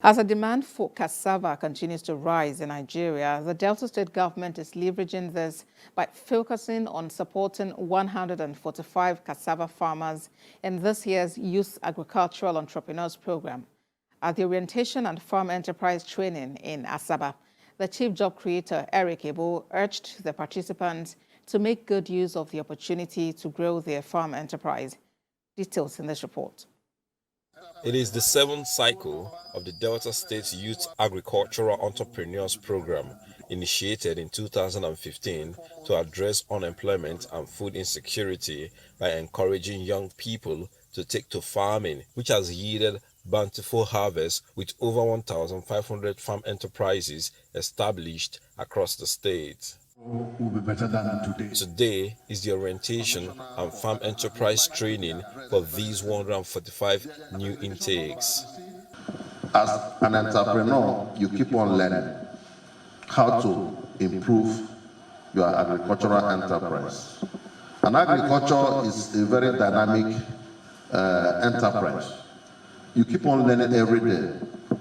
As the demand for cassava continues to rise in Nigeria, the Delta State government is leveraging this by focusing on supporting 145 cassava farmers in this year's Youth Agricultural Entrepreneurs Program. At the Orientation and Farm Enterprise Training in Asaba, the Chief Job Creator, Eric Ebo, urged the participants to make good use of the opportunity to grow their farm enterprise. Details in this report. It is the seventh cycle of the Delta State Youth Agricultural Entrepreneurs Program, initiated in 2015 to address unemployment and food insecurity by encouraging young people to take to farming, which has yielded bountiful harvests with over 1,500 farm enterprises established across the state. Will be better than today. Today is the orientation and farm enterprise training for these 145 new intakes. As an entrepreneur, you keep on learning how to improve your agricultural enterprise. And agriculture is a very dynamic enterprise. You keep on learning every day,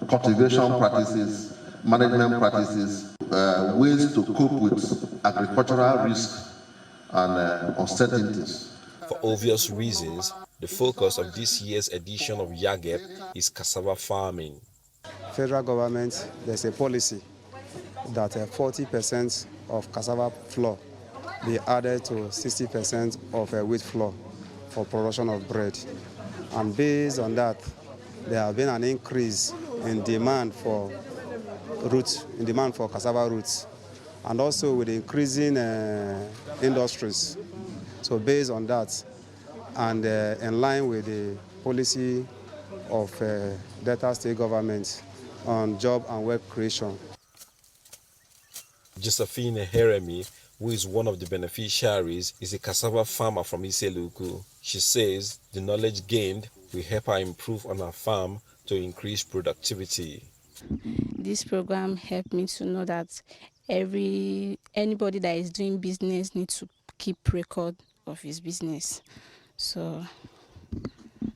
cultivation practices, management practices, ways to cope with agricultural risks and uncertainties. For obvious reasons, the focus of this year's edition of YAGEP is cassava farming. Federal government, there's a policy that 40% of cassava flour be added to 60% of wheat flour for production of bread. And based on that, there has been an increase in demand for roots, in demand for cassava roots, and also with increasing industries. So based on that, and in line with the policy of Delta State government on job and work creation. Josephine Heremi, who is one of the beneficiaries, is a cassava farmer from Iseluku. She says the knowledge gained will help her improve on her farm to increase productivity. This program helped me to know that anybody that is doing business needs to keep record of his business. So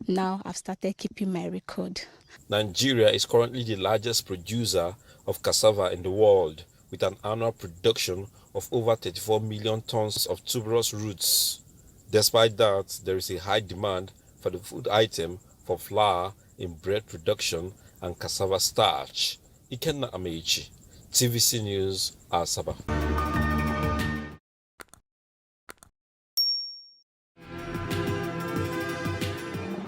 now I've started keeping my record. Nigeria is currently the largest producer of cassava in the world, with an annual production of over 34 million tons of tuberous roots. Despite that, there is a high demand for the food item for flour in bread production and cassava starch. Ikenna Amechi, TVC News, Asaba.